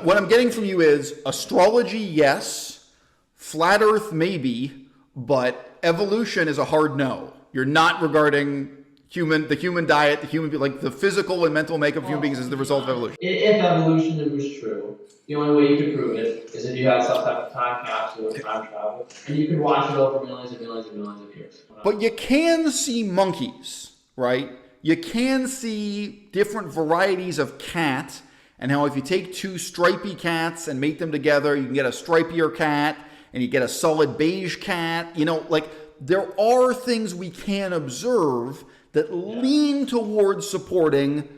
What I'm getting from you is astrology, yes, flat Earth, maybe, but evolution is a hard no. You're not regarding the human diet, like the physical and mental makeup of human beings is the result of evolution. If evolution was true, the only way you could prove it is if you had some type of time capsule or time travel, and you could watch it over millions and millions and millions of years. But you can see monkeys, right? You can see different varieties of cat, and how if you take two stripy cats and mate them together, you can get a stripier cat, and you get a solid beige cat. Like there are things we can observe that lean towards supporting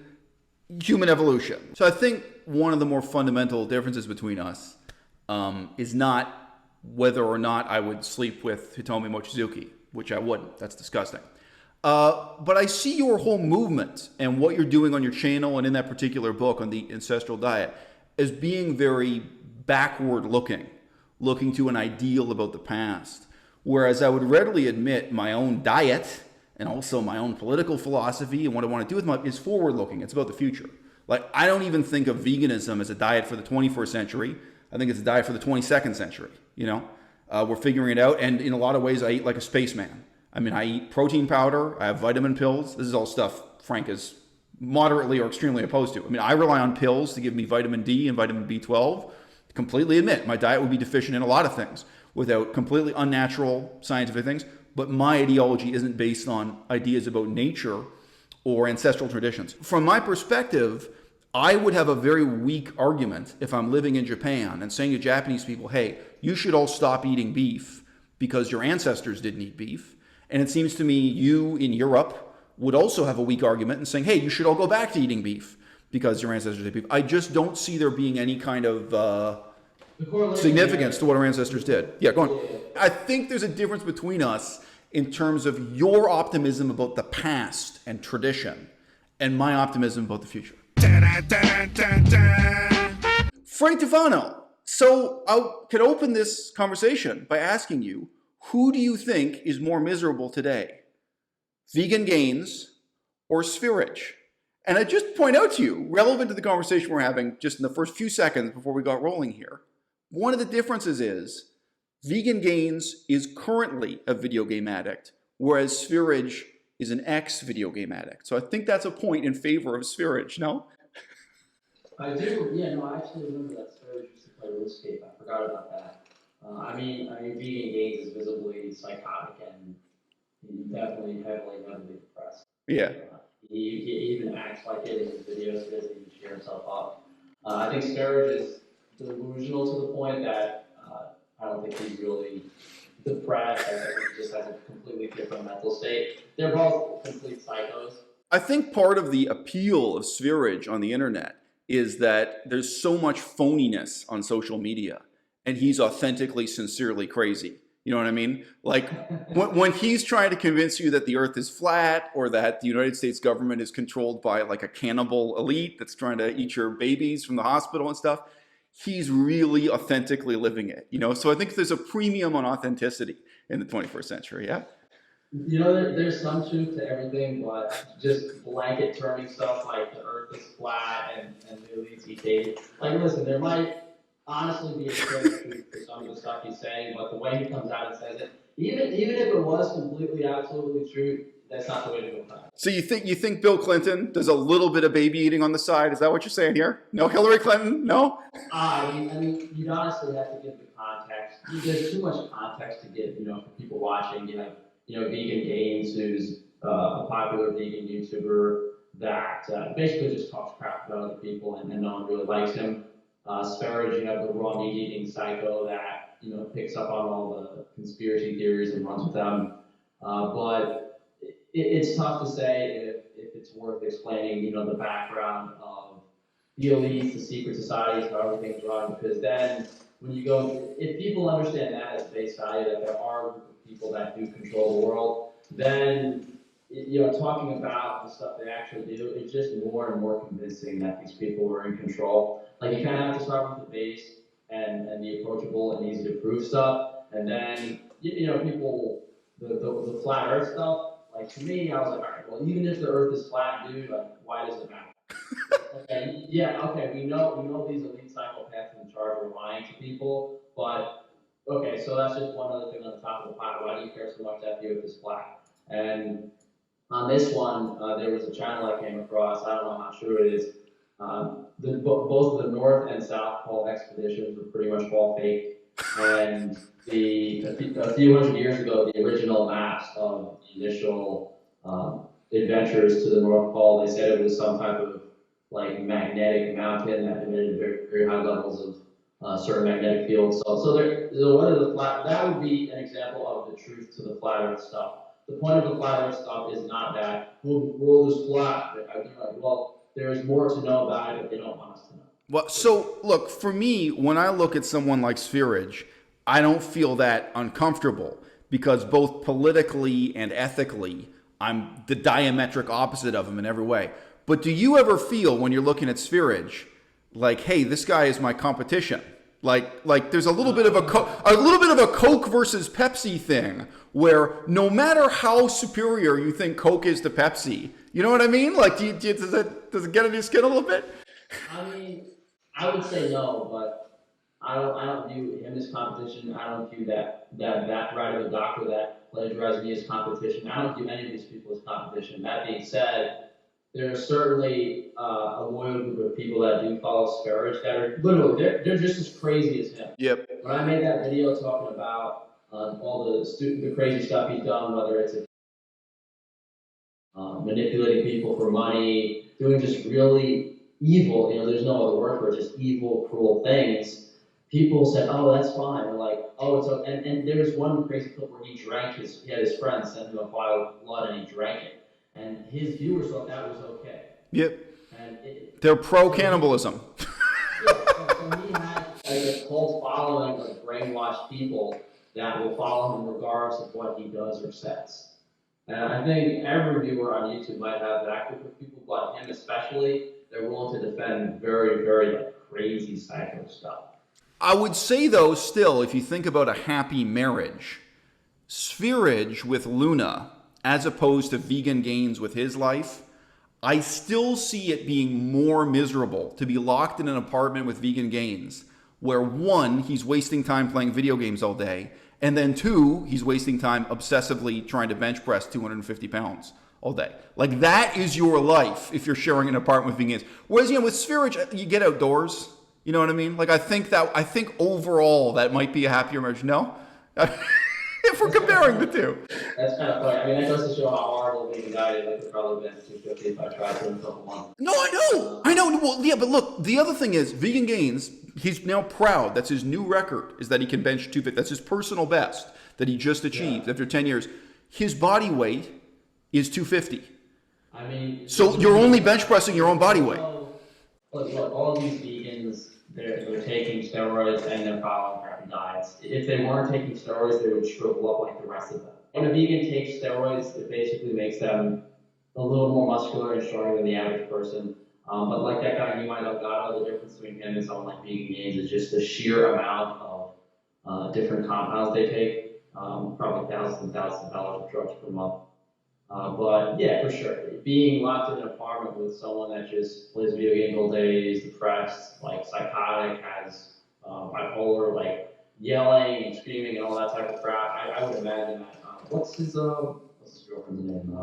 human evolution. So I think one of the more fundamental differences between us is not whether or not I would sleep with Hitomi Mochizuki, which I wouldn't. That's disgusting. But I see your whole movement and what you're doing on your channel and in that particular book on the ancestral diet as being very backward looking to an ideal about the past. Whereas I would readily admit my own diet and also my own political philosophy and what I want to do with is forward looking. It's about the future. Like, I don't even think of veganism as a diet for the 21st century. I think it's a diet for the 22nd century. We're figuring it out. And in a lot of ways, I eat like a spaceman. I mean, I eat protein powder. I have vitamin pills. This is all stuff Frank is moderately or extremely opposed to. I mean, I rely on pills to give me vitamin D and vitamin B12. Completely admit my diet would be deficient in a lot of things without completely unnatural scientific things. But my ideology isn't based on ideas about nature or ancestral traditions. From my perspective, I would have a very weak argument if I'm living in Japan and saying to Japanese people, hey, you should all stop eating beef because your ancestors didn't eat beef. And it seems to me you in Europe would also have a weak argument in saying, hey, you should all go back to eating beef because your ancestors ate beef. I just don't see there being any kind of significance to what our ancestors did. Yeah, go on. I think there's a difference between us in terms of your optimism about the past and tradition and my optimism about the future. Frank Tufano. So I could open this conversation by asking you, who do you think is more miserable today? Vegan gains or spherage? And I just point out to you, relevant to the conversation we're having just in the first few seconds before we got rolling here, one of the differences is Vegan Gains is currently a video game addict, whereas spherage is an ex-video game addict. So I think that's a point in favor of spherage, no? I do, yeah, no, I actually remember that spherage used to play RuneScape. I forgot about that. I mean, Vegan Gains is visibly psychotic and definitely heavily depressed. Yeah. He even acts like it in his videos. He doesn't even cheer himself up. I think spherage is delusional to the point that I don't think he's really depressed. I think he just has a completely different mental state. They're both complete psychos. I think part of the appeal of spherage on the internet is that there's so much phoniness on social media, and he's authentically, sincerely crazy. You know what I mean? Like when he's trying to convince you that the earth is flat or that the United States government is controlled by like a cannibal elite that's trying to eat your babies from the hospital and stuff, he's really authentically living it, So I think there's a premium on authenticity in the 21st century, yeah? There's some truth to everything, but just blanket terming stuff like the earth is flat and the elites eat babies. Like, listen, there might honestly be a shred of truth to some of the stuff he's saying, but the way he comes out and says it, even if it was completely, absolutely true, that's not the way to go about it. So you think Bill Clinton does a little bit of baby eating on the side? Is that what you're saying here? No Hillary Clinton? No? I mean, you'd honestly have to give the context. There's too much context to give, for people watching. You have, Vegan Gains, who's a popular vegan YouTuber that basically just talks crap about other people and no one really likes him. Spherage, you have the raw meat eating psycho that, picks up on all the conspiracy theories and runs with them. But it's tough to say if it's worth explaining, the background of the elites, the secret societies, how everything's run, because then when you go, if people understand that as base value, that there are a group of people that do control the world, then, talking about the stuff they actually do, it's just more and more convincing that these people are in control. Like, you kind of have to start with the base and the approachable and easy to prove stuff, and then, people, the flat earth stuff, like, to me, I was like, all right, well, even if the earth is flat, dude, like, why does it matter? Okay, we know these elite psychopaths started lying to people. But okay, so that's just one other thing on the top of the pile. Why do you care so much after you have this plaque? And on this one, there was a channel I came across. I don't know how true it is. Both the North and South Pole expeditions were pretty much all fake. And a few hundred years ago, the original maps of the initial adventures to the North Pole, they said it was some type of like magnetic mountain that emitted very, very high levels of certain magnetic fields. So what are the flat? That would be an example of the truth to the flat Earth stuff. The point of the flat Earth stuff is not that, well, the world is flat. They're like, well, there's more to know about it, but they don't want us to know. Well, so look, for me, when I look at someone like Spherage, I don't feel that uncomfortable because both politically and ethically, I'm the diametric opposite of him in every way. But do you ever feel when you're looking at Spherage, like, hey, this guy is my competition? Like there's a little bit of a Coke versus Pepsi thing where no matter how superior you think Coke is to Pepsi, you know what I mean? Like, does it get under your skin a little bit? I mean, I would say no, but I don't view him as competition. I don't view that right of a doctor that plagiarized me as competition. I don't view any of these people as competition. That being said, there's certainly a loyal group of people that do follow Spherage that are literally they're just as crazy as him. Yep. When I made that video talking about all the crazy stuff he's done, whether it's manipulating people for money, doing just really evil, there's no other word for it, just evil, cruel things. People said, "Oh, that's fine." They're like, "Oh, it's okay." And there was one crazy clip where he had his friend send him a vial of blood and he drank it. And his viewers thought that was okay. Yep. And they're pro-cannibalism. Yeah, so he has a cult following of brainwashed people that will follow him regardless of what he does or says. And I think every viewer on YouTube might have that group of people, but him especially, they're willing to defend very, very crazy psycho stuff. I would say, though, still, if you think about a happy marriage, Spherage with Luna, as opposed to Vegan Gains with his life, I still see it being more miserable to be locked in an apartment with Vegan Gains, where one, he's wasting time playing video games all day, and then two, he's wasting time obsessively trying to bench press 250 pounds all day. Like, that is your life if you're sharing an apartment with Vegan Gains. Whereas, with Spherage, you get outdoors. You know what I mean? Like, I think overall that might be a happier marriage. No? If we're comparing the two. That's kind of funny. I mean, that goes to show how horrible being guided. Like, it probably been 250 if I tried to in a couple months. No, I know. Well, yeah, but look, the other thing is, Vegan Gains, he's now proud. That's his new record, is that he can bench 250. That's his personal best that he just achieved after 10 years. His body weight is 250. I mean... So you're only bench pressing your own body weight. Look, all these vegans, they're taking steroids and they're following crappy diets. If they weren't taking steroids, they would shrivel up like the rest of them. When a vegan takes steroids, it basically makes them a little more muscular and stronger than the average person. But like that guy, he might have got all the difference between him and someone like Vegan Gains is just the sheer amount of different compounds they take, probably thousands and thousands of dollars of drugs per month. But yeah, for sure, being locked in an apartment with someone that just plays video games all day, is depressed, like psychotic, has bipolar, like yelling and screaming and all that type of crap, I would imagine that. What's his girlfriend's name?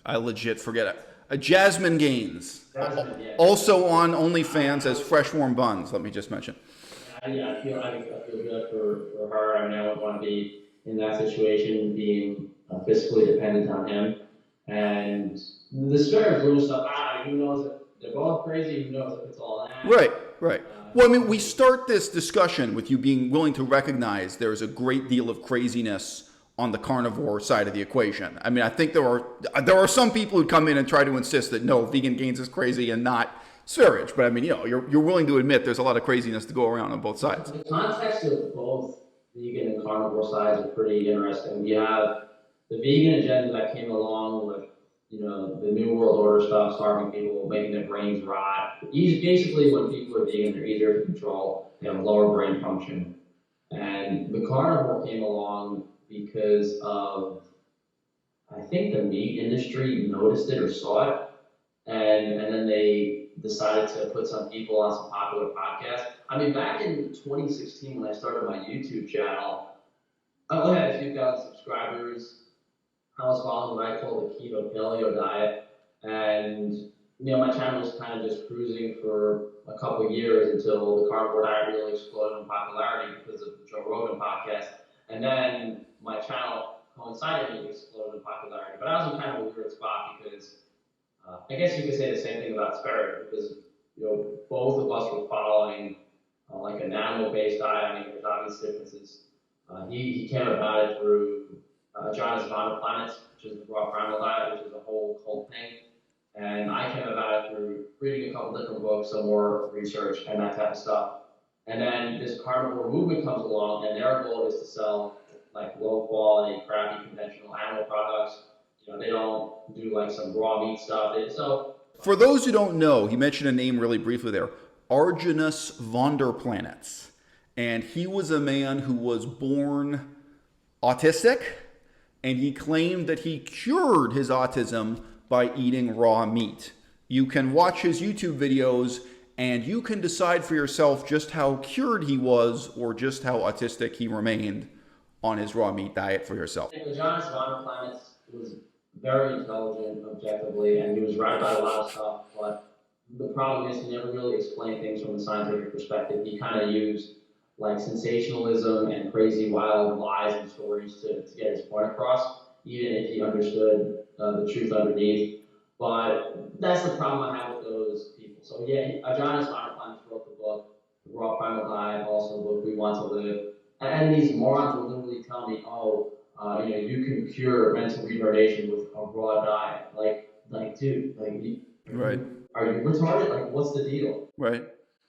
I legit forget it. Jasmine Gaines. Jasmine, yeah. Also on OnlyFans as Fresh Warm Buns, let me just mention. I feel good for her. I mean, I would want to be in that situation, being fiscally dependent on him. And the Spherage Luna stuff, who knows if they're both crazy, who knows if it's all an act. Right. Well, I mean, we start this discussion with you being willing to recognize there is a great deal of craziness on the carnivore side of the equation. I mean, I think there are some people who come in and try to insist that no, Vegan Gains is crazy and not Spherage. But I mean, you're willing to admit there's a lot of craziness to go around on both sides. The context of both vegan and carnivore sides are pretty interesting. You have the vegan agenda that came along with, the New World Order stuff, starving people, making their brains rot. Basically, when people are vegan, they're easier to control. They have lower brain function. And the carnivore came along because of, I think the meat industry noticed it or saw it, and then they decided to put some people on some popular podcasts. I mean, back in 2016 when I started my YouTube channel, I only had a few thousand subscribers. I was following what I call the keto paleo diet, and my channel was kind of just cruising for a couple of years until the carnivore diet really exploded in popularity because of the Joe Rogan podcast, and then my channel coincidentally exploded in popularity. But I was in kind of a weird spot because I guess you could say the same thing about Sperry because both of us were following like an animal-based diet. I mean, there's obvious differences. He came about it through John's à-bas-le-ciel, which is the raw primal diet, which is a whole cult thing. And I came about it through reading a couple different books, some more research, and that type of stuff. And then this carnivore movement comes along, and their goal is to sell like low-quality, crappy, conventional animal products. They don't do like some raw meat stuff. For those who don't know, he mentioned a name really briefly there, Arjunus von der Planets. And he was a man who was born autistic, and he claimed that he cured his autism by eating raw meat. You can watch his YouTube videos, and you can decide for yourself just how cured he was or just how autistic he remained on his raw meat diet for yourself. John's von der Planets was very intelligent, objectively, and he was right about a lot of stuff, but the problem is he never really explained things from a scientific perspective. He kind of used like sensationalism and crazy wild lies and stories to get his point across, even if he understood the truth underneath. But that's the problem I have with those people. So yeah, John's von der Planets wrote the book, The Raw Primal Diet, also the book We Want to Live. And these morons will literally tell me, you can cure mental retardation with a raw diet. Like, dude, right? Are you retarded? Like, what's the deal? Right.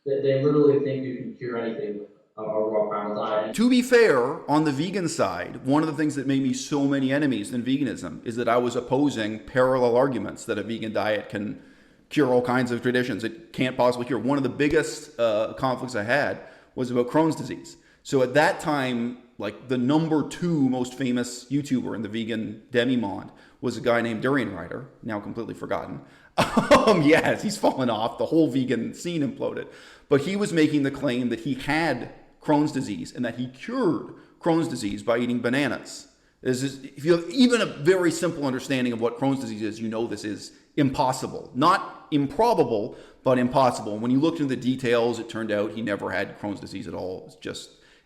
They literally think you can cure anything with a raw primal diet. To be fair, on the vegan side, one of the things that made me so many enemies in veganism is that I was opposing parallel arguments that a vegan diet can cure all kinds of conditions it can't possibly cure. One of the biggest conflicts I had was about Crohn's disease. So at that time, like the number 2 most famous YouTuber in the vegan demi-monde was a guy named Durian Rider, now completely forgotten. Yes, he's fallen off. The whole vegan scene imploded. But he was making the claim that he had Crohn's disease and that he cured Crohn's disease by eating bananas. If you have even a very simple understanding of what Crohn's disease is, you know this is impossible. Not improbable, but impossible. And when you looked into the details, it turned out he never had Crohn's disease at all.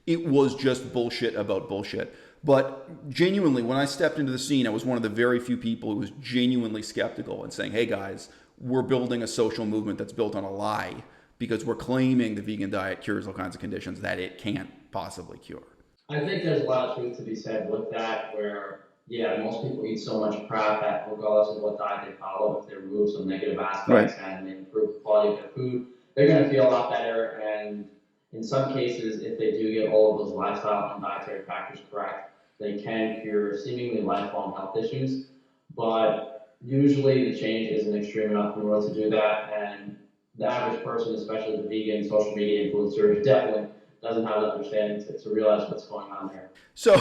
It was just bullshit about bullshit. But genuinely, when I stepped into the scene, I was one of the very few people who was genuinely skeptical and saying, hey guys, we're building a social movement that's built on a lie because we're claiming the vegan diet cures all kinds of conditions that it can't possibly cure. I think there's a lot of truth to be said with that, where, most people eat so much crap that regardless of what diet they follow, if they remove some negative aspects and improve the quality of their food, they're going to feel a lot better. And in some cases, if they do get all of those lifestyle and dietary factors correct, they can cure seemingly lifelong health issues. But usually the change isn't extreme enough in order to do that. And the average person, especially the vegan social media influencer, definitely doesn't have the understanding to realize what's going on there. So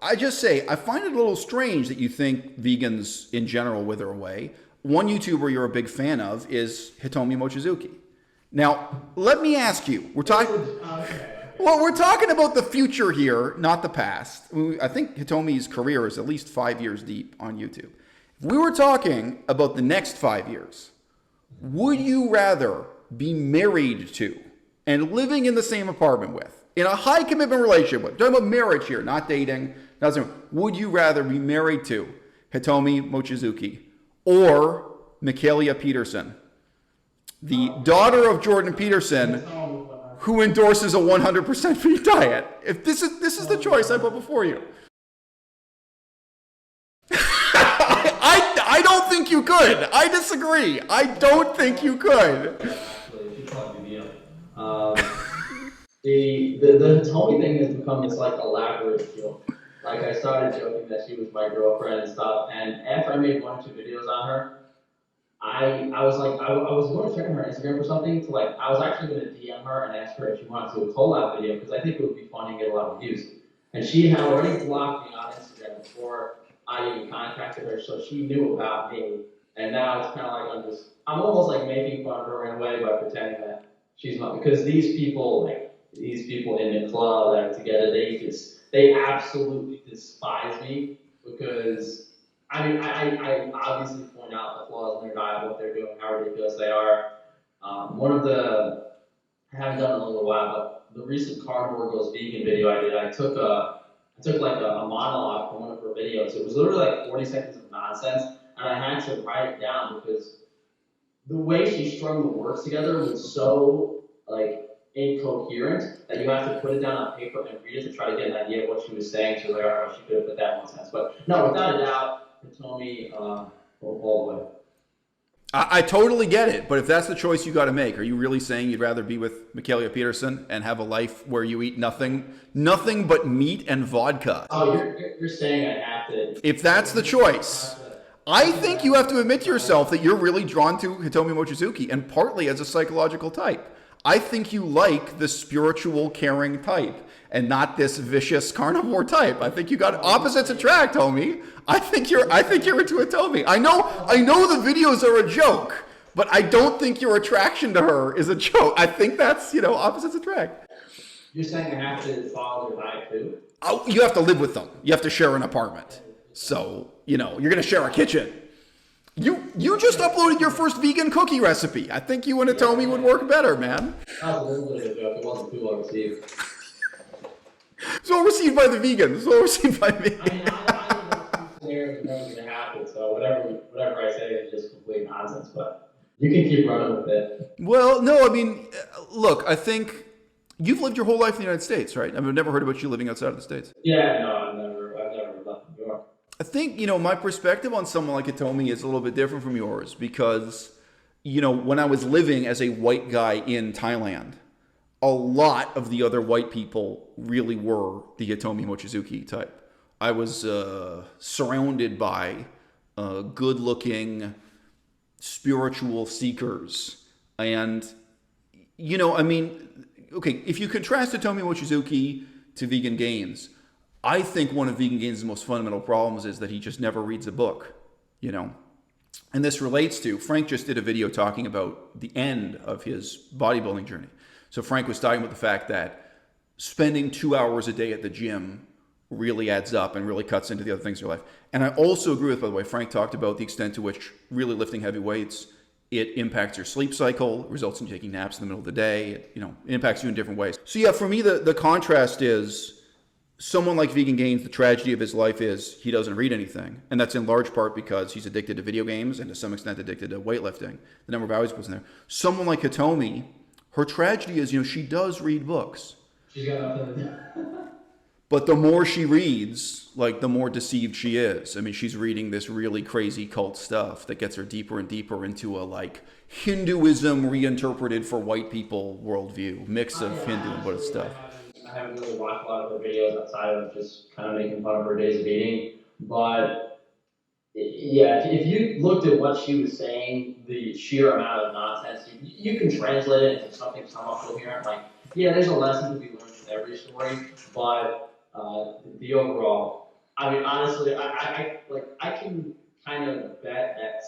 I just say, I find it a little strange that you think vegans in general wither away. One YouTuber you're a big fan of is Hitomi Mochizuki. Now, let me ask you, we're talking about the future here, not the past. I think Hitomi's career is at least 5 years deep on YouTube. If we were talking about the next 5 years, would you rather be married to and living in the same apartment with, in a high commitment relationship with, talking about marriage here, not dating, would you rather be married to Hitomi Mochizuki or Michaelia Peterson, the daughter of Jordan Peterson, who endorses a 100% vegan diet? If this is the choice I put before you. I don't think you could. I disagree. I don't think you could. Actually, it should probably be the Hitomi thing has become this like elaborate joke. Like I started joking that she was my girlfriend and stuff, and after I made 1 or 2 videos on her, I was like, I was going to check on her Instagram or something to I was actually going to DM her and ask her if she wanted to do a collab video because I think it would be funny and get a lot of views. And she had already blocked me on Instagram before I even contacted her, so she knew about me. And now it's kind of like I'm almost like making fun of her in a way by pretending that because these people in the club that are together, they absolutely despise me because I obviously point out the flaws in their diet, what they're doing, how ridiculous they are. One of the I haven't done it in a little while, but the recent Carnivore Goes Vegan video I did, I took like a monologue from one of her videos. It was literally like 40 seconds of nonsense, and I had to write it down because the way she strung the words together was so like incoherent that you have to put it down on paper and read it to try to get an idea of what she was saying. She was like, all right, well, she could have put that in one sentence. But no, without a doubt, Hitomi all the way. I totally get it, but if that's the choice you got to make, are you really saying you'd rather be with Michaela Peterson and have a life where you eat nothing but meat and vodka? Oh, you're saying I have to. If that's the choice, I think you have to admit to yourself that you're really drawn to Hitomi Mochizuki, and partly as a psychological type. I think you like the spiritual, caring type, and not this vicious carnivore type. I think you got opposites attract, homie. I think you're into Hitomi. I know the videos are a joke, but I don't think your attraction to her is a joke. I think that's, opposites attract. You're saying I have to follow their diet too? Oh, you have to live with them. You have to share an apartment. So, you're going to share a kitchen. You just uploaded your first vegan cookie recipe. I think you and Hitomi would work better, man. That was a little bit of a joke. It wasn't too well received. It's well received by the vegans. It's well received by me. I don't know scenarios are going to happen, so whatever I say is just complete nonsense, but you can keep running with it. Well, no, look, I think you've lived your whole life in the United States, right? I've never heard about you living outside of the States. Yeah, no, I've never left New York. I think, my perspective on someone like Hitomi is a little bit different from yours because, when I was living as a white guy in Thailand, a lot of the other white people really were the Hitomi Mochizuki type. I was surrounded by good-looking spiritual seekers. And, okay, if you contrast Hitomi Mochizuki to Vegan Gains, I think one of Vegan Gains' most fundamental problems is that he just never reads a book, And this relates to, Frank just did a video talking about the end of his bodybuilding journey. So Frank was talking about the fact that spending 2 hours a day at the gym really adds up and really cuts into the other things in your life. And I also agree with, by the way, Frank talked about the extent to which really lifting heavy weights, it impacts your sleep cycle, results in taking naps in the middle of the day. It impacts you in different ways. So yeah, for me, the contrast is someone like Vegan Gains, the tragedy of his life is he doesn't read anything. And that's in large part because he's addicted to video games and to some extent addicted to weightlifting. The number of hours he puts in there. Someone like Hitomi, her tragedy is, she does read books. She's got nothing. But the more she reads, the more deceived she is. She's reading this really crazy cult stuff that gets her deeper and deeper into a Hinduism reinterpreted for white people worldview, mix of Hindu and Buddhist stuff. I haven't really watched a lot of her videos outside of just kind of making fun of her days of eating. But yeah, if you looked at what she was saying, the sheer amount of nonsense, you can translate it into something somewhat coherent. There's a lesson to be learned with every story, but the overall, honestly, I can kind of bet that,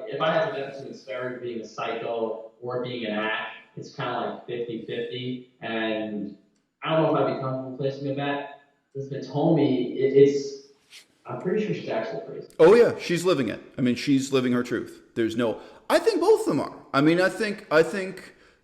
if I had to bet between Sperry being a psycho or being an act, it's kind of like 50-50, and I don't know if I'd be comfortable placing a bet. If it's Hitomi, I'm pretty sure she's actually crazy. Oh yeah, she's living it. She's living her truth. I think both of them are. I think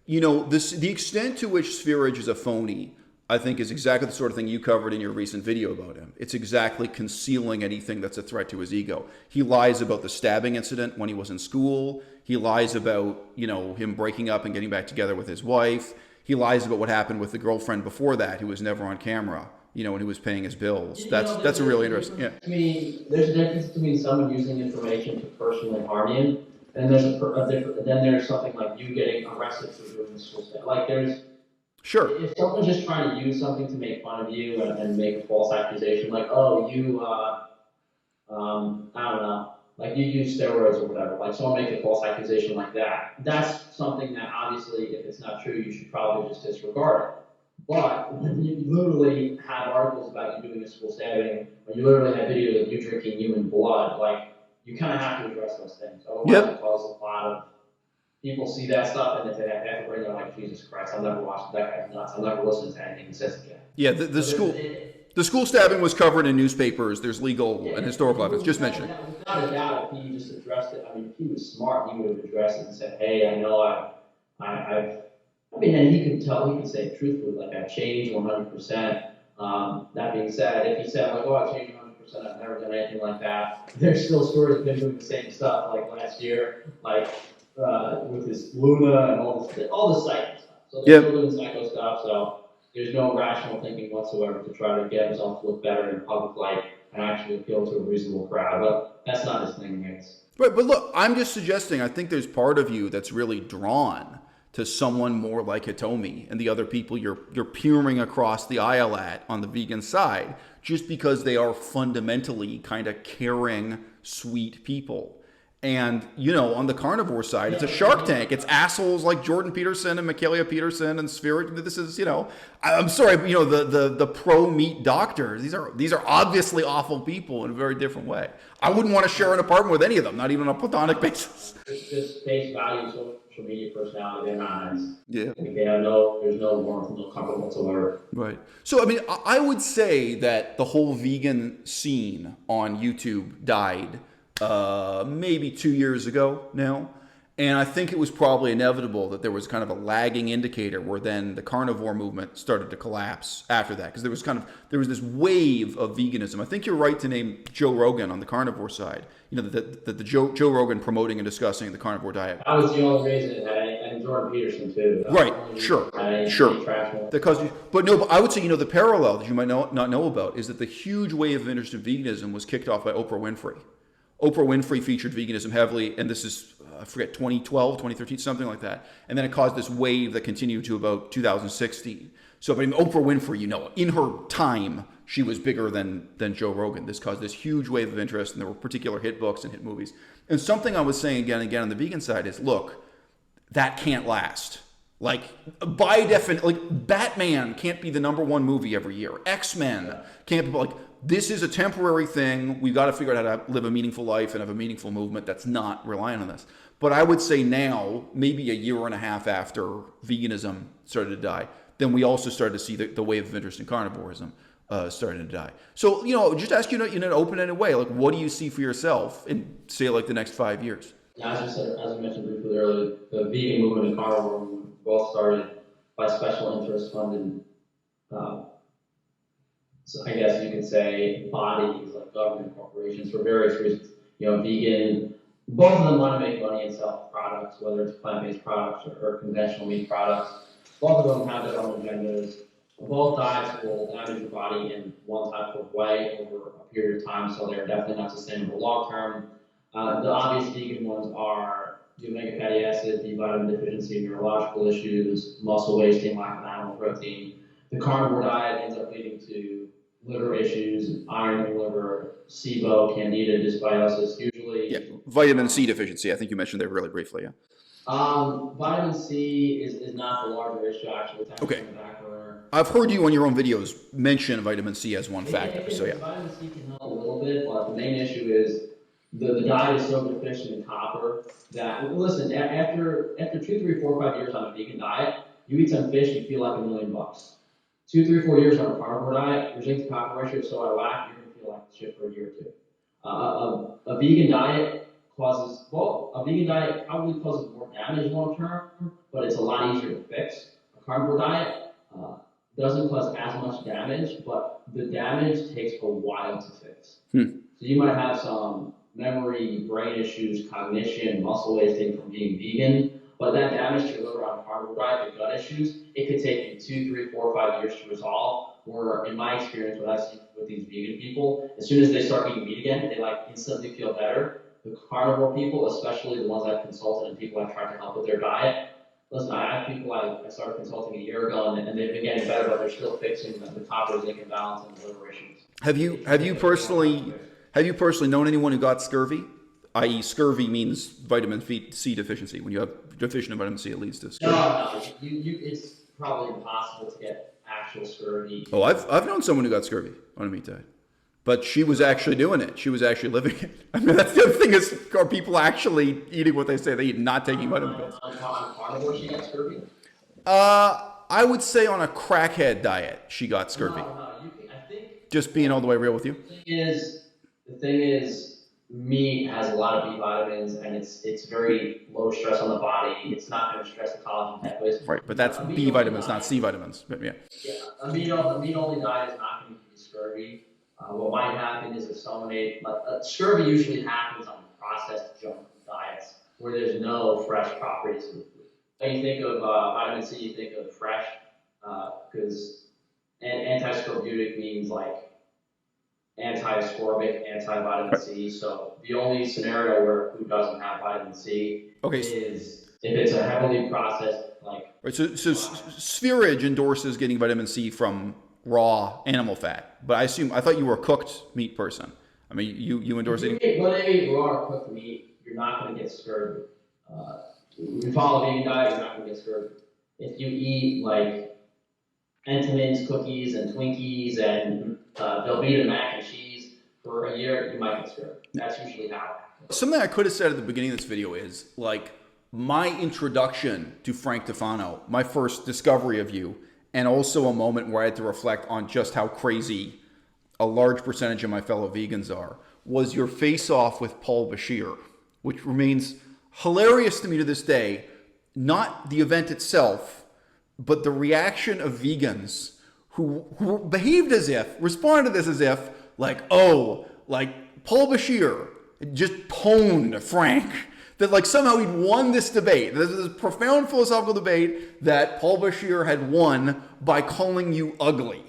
the extent to which Spherage is a phony, I think is exactly the sort of thing you covered in your recent video about him. It's exactly concealing anything that's a threat to his ego. He lies about the stabbing incident when he was in school. He lies about, him breaking up and getting back together with his wife. He lies about what happened with the girlfriend before that, who was never on camera, and who was paying his bills. That's a really interesting. Yeah. There's a difference between someone using information to personally harm you, and then there's something like you getting arrested for doing this sort of stuff. Sure. If someone's just trying to use something to make fun of you and make a false accusation, you, I don't know. You use steroids or whatever. Someone make a false accusation like that. That's something that obviously, if it's not true, you should probably just disregard it. But when you literally have articles about you doing a school stabbing, or you literally have videos of you drinking human blood, you kind of have to address those things. Otherwise, it causes a lot of people see that stuff and if they have to bring, they're like, Jesus Christ, I'll never watch that guy's nuts. I'll never listen to anything he says again. Yeah, the school stabbing was covered in newspapers. There's legal and historical evidence. Just mentioning. Without a doubt, if he just addressed it, I mean, if he was smart, he would have addressed it and said, "Hey, I know I've." I mean, and he could say truthfully, like I've changed 100%. That being said, if he said, like, "Oh, I've changed 100%, I've never done anything like that," there's still stories of him doing the same stuff, like last year, like with his Luna and all the psycho stuff. So they're still doing psycho stuff. So there's no rational thinking whatsoever to try to get himself to look better in public light and actually appeal to a reasonable crowd. But that's not his thing, I guess. Right, but look, I'm just suggesting I think there's part of you that's really drawn to someone more like Hitomi and the other people you're peering across the aisle at on the vegan side, just because they are fundamentally kind of caring, sweet people. And, on the carnivore side, it's a Shark Tank. It's assholes like Jordan Peterson and Michaela Peterson and Spheric. This is, I'm sorry, the pro-meat doctors, these are obviously awful people in a very different way. I wouldn't want to share an apartment with any of them, not even on a platonic basis. It's just face value, social media personality, they're not nice. Yeah. Like there's no warmth, no comfort whatsoever. Right. So, I mean, I would say that the whole vegan scene on YouTube died maybe 2 years ago now. And I think it was probably inevitable that there was kind of a lagging indicator where then the carnivore movement started to collapse after that. Because there was this wave of veganism. I think you're right to name Joe Rogan on the carnivore side. The Joe Rogan promoting and discussing the carnivore diet. I was the only reason, and Jordan Peterson too. Right, sure. But I would say, the parallel that you might not know about is that the huge wave of interest in veganism was kicked off by Oprah Winfrey. Oprah Winfrey featured veganism heavily, and this is, I forget, 2012, 2013, something like that. And then it caused this wave that continued to about 2016. So, but Oprah Winfrey, in her time, she was bigger than Joe Rogan. This caused this huge wave of interest, and there were particular hit books and hit movies. And something I was saying again and again on the vegan side is, look, that can't last. Like, by definition, like, Batman can't be the #1 movie every year. X-Men can't be, like, this is a temporary thing. We've got to figure out how to live a meaningful life and have a meaningful movement that's not relying on this. But I would say now, maybe a year and a half after veganism started to die, then we also started to see the wave of interest in carnivorism starting to die. So, just ask you in an open-ended way, like, what do you see for yourself in, say, like, the next 5 years? Yeah, as you mentioned briefly earlier, the vegan movement and carnivore movement both started by special interest funded so I guess you could say bodies like government corporations for various reasons. Vegan, both of them want to make money and sell products, whether it's plant-based products or conventional meat products. Both of them have their own agendas. Both diets will damage your body in one type of way over a period of time, so they're definitely not sustainable long term. The obvious vegan ones are the omega fatty acid, D vitamin deficiency, neurological issues, muscle wasting, lack of animal protein. The carnivore diet ends up leading to liver issues, iron in the liver, SIBO, candida, dysbiosis, usually. Yeah, vitamin C deficiency. I think you mentioned that really briefly, yeah. Vitamin C is not the larger issue, actually. Okay. I've heard you on your own videos mention vitamin C as one factor, so yeah. Vitamin C can help a little bit, but the main issue is the diet is so deficient in copper that, listen, after 2, 3, 4, 5 years on a vegan diet, you eat some fish, you feel like $1 million. 2, 3, 4 years on a carnivore diet, your zinc to copper ratio is so out of whack, you're going to feel like shit for a year or two. A vegan diet probably causes more damage long term, but it's a lot easier to fix. A carnivore diet doesn't cause as much damage, but the damage takes a while to fix. So you might have some memory, brain issues, cognition, muscle wasting from being vegan, but that damage to your liver on a carnivore diet, the gut issues, it could take you 2, 3, 4, 5 years to resolve. Or in my experience, what I see with these vegan people, as soon as they start eating meat again, they instantly feel better. The carnivore people, especially the ones I've consulted and people I've tried to help with their diet, listen, I have people I started consulting a year ago and they've been getting better, but they're still fixing the copper zinc imbalance and the liver issues. Have you personally known anyone who got scurvy? I.e., scurvy means vitamin C deficiency. When you have deficient in vitamin C, it leads to scurvy. No, it's probably impossible to get actual scurvy. Oh, I've known someone who got scurvy on a meat diet. But she was actually doing it. She was actually living it. I mean, that's the other thing is, are people actually eating what they say they eat, not taking vitamin pills? On carnivore, she got scurvy? I would say on a crackhead diet, she got scurvy. I think Just being all the way real with you. the thing is, meat has a lot of B vitamins, and it's very low stress on the body. It's not going to stress the collagen pathways. Right, but that's B vitamins, not C vitamins. But yeah. Yeah, a meat only diet is not going to give you scurvy. What might happen is if someone ate, scurvy usually happens on processed junk diets where there's no fresh properties of the food. When you think of vitamin C, you think of fresh, because anti-scorbutic means like anti-ascorbic, anti-vitamin C. So the only scenario where food doesn't have vitamin C is if it's a heavily processed, like. Right, so Spherage endorses getting vitamin C from raw animal fat, but I thought you were a cooked meat person. I mean, you endorse it. When they eat raw or cooked meat, you're not going to get scurvy. If you follow a vegan diet, you're not going to get scurvy. If you eat like Entenmann's cookies and Twinkies and Velveeta mac and cheese for a year, you might get scurvy. That's usually how it happens. Something I could have said at the beginning of this video is like my introduction to Frank Tufano, my first discovery of you, and also a moment where I had to reflect on just how crazy a large percentage of my fellow vegans are, was your face-off with Paul Bashir, which remains hilarious to me to this day. Not the event itself, but the reaction of vegans who behaved as if, responded to this as if, like, oh, like Paul Bashir just pwned Frank. That like somehow he'd won this debate. This is a profound philosophical debate that Paul Bashir had won by calling you ugly.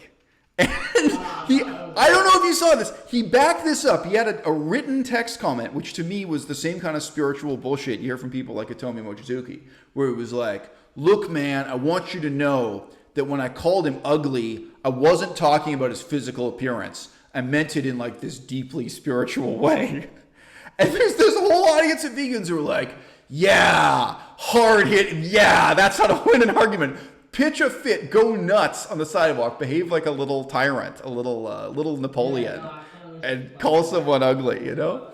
And I don't know if you saw this. He backed this up. He had a written text comment, which to me was the same kind of spiritual bullshit you hear from people like Atomi Mochizuki, where it was like, look, man, I want you to know that when I called him ugly, I wasn't talking about his physical appearance. I meant it in like this deeply spiritual way. And there's a whole audience of vegans who are like, yeah, hard hit, yeah, that's how to win an argument. Pitch a fit, go nuts on the sidewalk, behave like a little tyrant, a little Napoleon, and call someone ugly, you know?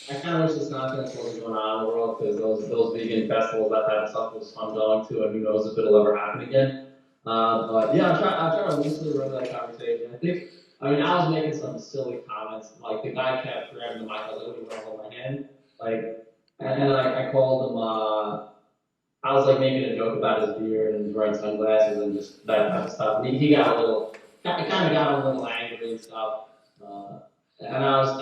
I kind of wish this nonsense wasn't going on in the world, because those vegan festivals, that type of stuff was fun going to, and who knows if it'll ever happen again. But yeah, I'm trying to loosely run that conversation. I was making some silly comments. Like, the guy kept grabbing the mic. I was like, what do you want to hold my hand? Like, and I called him, I was like making a joke about his beard and his wearing sunglasses and just that type of stuff. He got kind of got a little angry and stuff. I was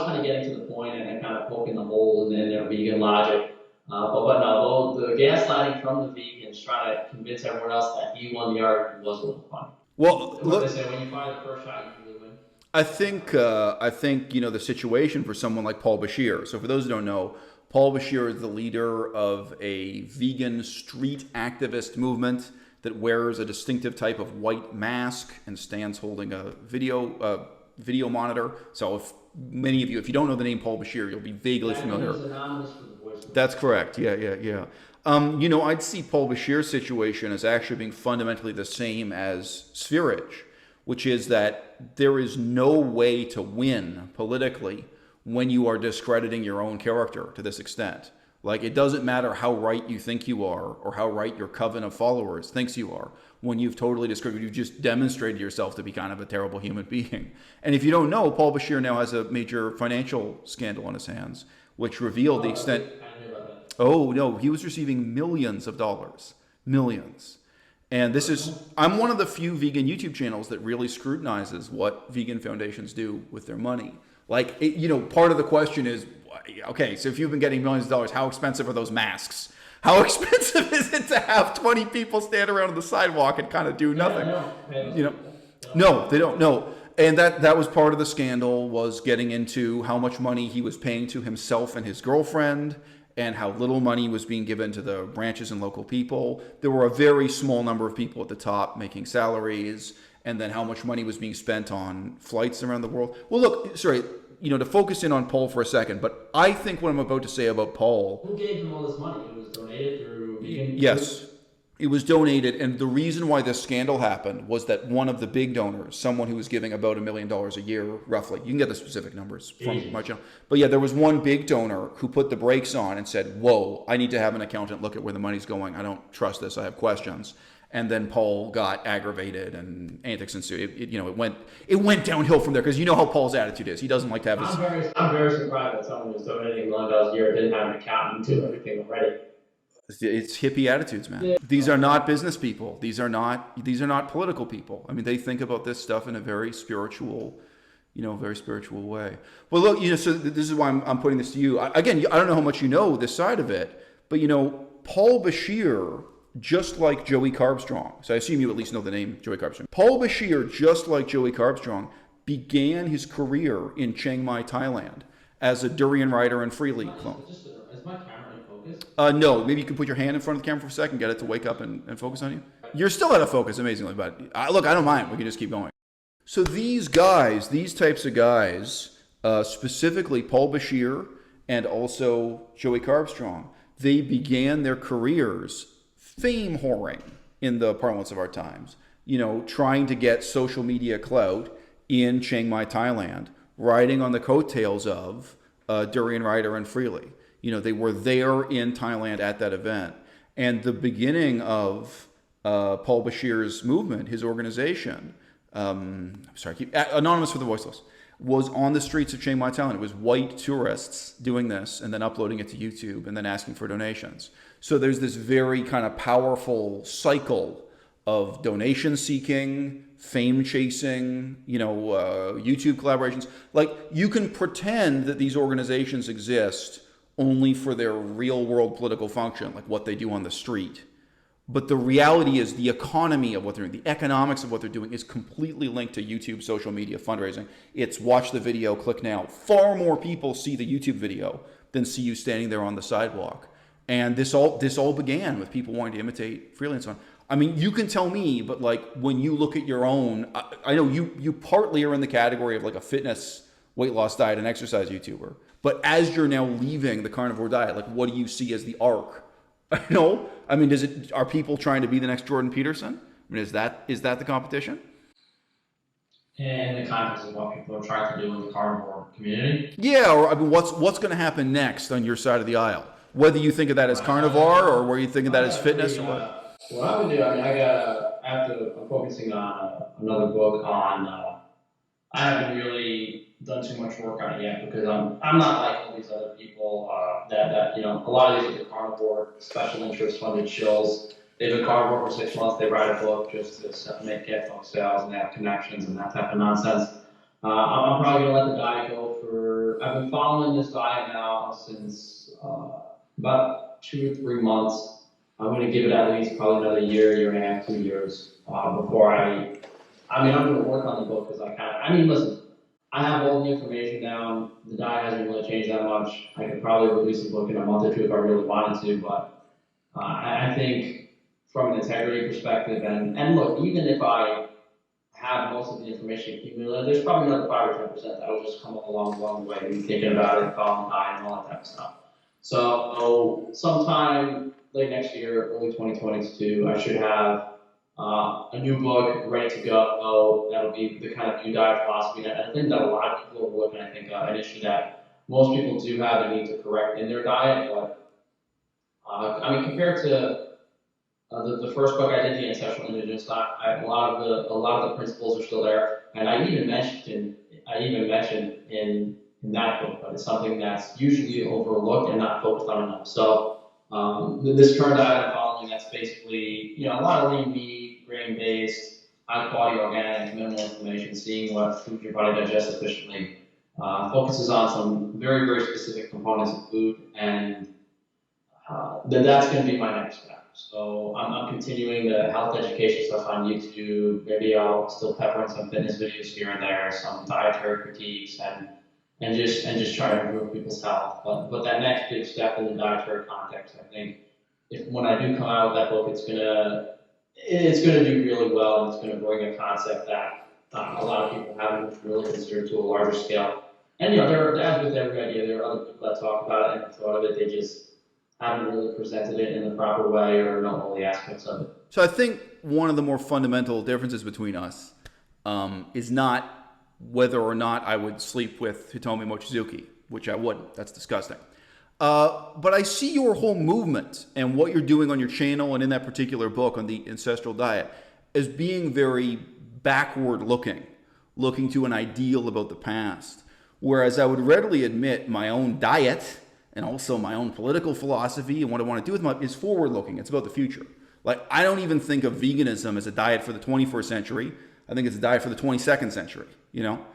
kind of getting to the point and kind of poking the hole in their vegan logic. But no, the gaslighting from the vegans trying to convince everyone else that he won the argument was a little funny. Well, look, they say when you fire the first shot, you usually win. I think the situation for someone like Paul Bashir. So for those who don't know, Paul Bashir is the leader of a vegan street activist movement that wears a distinctive type of white mask and stands holding a video monitor. So if you don't know the name Paul Bashir, you'll be vaguely familiar. That's correct. Yeah. I'd see Paul Bashir's situation as actually being fundamentally the same as Spherage, which is that there is no way to win politically when you are discrediting your own character to this extent. Like, it doesn't matter how right you think you are or how right your coven of followers thinks you are. When you've totally discredited, you've just demonstrated yourself to be kind of a terrible human being. And if you don't know, Paul Bashir now has a major financial scandal on his hands, which revealed the extent... Oh, no, he was receiving millions of dollars. Millions. And I'm one of the few vegan YouTube channels that really scrutinizes what vegan foundations do with their money. Like, part of the question is, okay, so if you've been getting millions of dollars, how expensive are those masks? How expensive is it to have 20 people stand around on the sidewalk and kind of do nothing? No, they don't. No. And that was part of the scandal, was getting into how much money he was paying to himself and his girlfriend, and how little money was being given to the branches and local people. There were a very small number of people at the top making salaries, and then how much money was being spent on flights around the world. Well, look, sorry, to focus in on Paul for a second, but I think what I'm about to say about Paul... Who gave him all this money? It was donated through vegan... Yes. It was donated, and the reason why this scandal happened was that one of the big donors, someone who was giving about $1 million a year, roughly, you can get the specific numbers from my channel, but yeah, there was one big donor who put the brakes on and said, "Whoa, I need to have an accountant look at where the money's going. I don't trust this. I have questions." And then Paul got aggravated, and antics ensued. It went downhill from there, because you know how Paul's attitude is. He doesn't like to have his. I'm very surprised that someone who's donating $1 a year didn't have an accountant and do everything already. It's hippie attitudes, man. Yeah. These are not business people. These are not political people. I mean, they think about this stuff in a very spiritual, way. Well, look, so this is why I'm putting this to you. Again, I don't know how much you know this side of it, but Paul Bashir, just like Joey Carbstrong, so I assume you at least know the name Joey Carbstrong. Paul Bashir, just like Joey Carbstrong, began his career in Chiang Mai, Thailand, as a durian rider and Freely clone. Is my camera in focus? No, maybe you can put your hand in front of the camera for a second, get it to wake up and focus on you. You're still out of focus, amazingly, but look, I don't mind. We can just keep going. So these types of guys, specifically Paul Bashir and also Joey Carbstrong, they began their careers fame whoring in the parlance of our times, trying to get social media clout in Chiang Mai, Thailand, riding on the coattails of Durian Rider and Freely. They were there in Thailand at that event. And the beginning of Paul Bashir's movement, his organization, Anonymous for the Voiceless, was on the streets of Chiang Mai, Thailand. It was white tourists doing this and then uploading it to YouTube and then asking for donations. So there's this very kind of powerful cycle of donation seeking, fame chasing, YouTube collaborations. Like, you can pretend that these organizations exist only for their real world political function, like what they do on the street. But the reality is the economy of what they're doing, the economics of what they're doing is completely linked to YouTube, social media, fundraising. It's watch the video, click now. Far more people see the YouTube video than see you standing there on the sidewalk. And this all began with people wanting to imitate Freely and so on. I mean, you can tell me, but like when you look at your own, I know you partly are in the category of like a fitness, weight loss diet and exercise YouTuber. But as you're now leaving the carnivore diet, like what do you see as the arc? I mean, are people trying to be the next Jordan Peterson? I mean, is that the competition? In the context of what people are trying to do in the carnivore community? Yeah, or I mean, what's going to happen next on your side of the aisle? Whether you think of that as carnivore or whether you think of that as fitness or what? What I would do, I mean, I'm focusing on another book on, I haven't really done too much work on it yet because I'm not like all these other people that a lot of these are the carnivore special interest funded shills. They've been carnivore for 6 months. They write a book just to get folks sales and they have connections and that type of nonsense. I'm probably gonna let the diet go for. I've been following this diet now since about 2 or 3 months. I'm gonna give it at least probably another year and a half, 2 years before I'm gonna work on the book because listen. I have all the information down. The diet hasn't really changed that much. I could probably release a book in a month or two if I really wanted to, but I think from an integrity perspective, and look, even if I have most of the information accumulated, there's probably another 5 or 10% that will just come along the way, me thinking about it, following diet, and all that type of stuff. So sometime late next year, early 2022, I should have a new book ready to go. That'll be the kind of new diet philosophy. And I think that a lot of people overlook, and I think an issue that most people do have a need to correct in their diet. But compared to the first book I did, the Ancestral Indigenous Diet, a lot of the principles are still there. And I even mentioned in that book, but it's something that's usually overlooked and not focused on enough. So this current diet I'm following, that's basically a lot of lean meat, grain-based, high-quality organic, minimal inflammation, seeing what food your body digests efficiently, focuses on some very, very specific components of food, and that's going to be my next step. So I'm continuing the health education stuff on YouTube. Maybe I'll still pepper in some fitness videos here and there, some dietary critiques, and just try to improve people's health. But that next big step in the dietary context, I think, when I do come out with that book, it's gonna do really well, and it's gonna bring a concept that a lot of people haven't really considered to a larger scale. And as with every idea, there are other people that talk about it and have thought of it. They just haven't really presented it in the proper way or know all the aspects of it. So I think one of the more fundamental differences between us is not whether or not I would sleep with Hitomi Mochizuki, which I wouldn't. That's disgusting. But I see your whole movement and what you're doing on your channel and in that particular book on the ancestral diet as being very backward looking to an ideal about the past. Whereas I would readily admit my own diet and also my own political philosophy and what I want to do with my is forward looking. It's about the future. Like, I don't even think of veganism as a diet for the 21st century. I think it's a diet for the 22nd century. You know,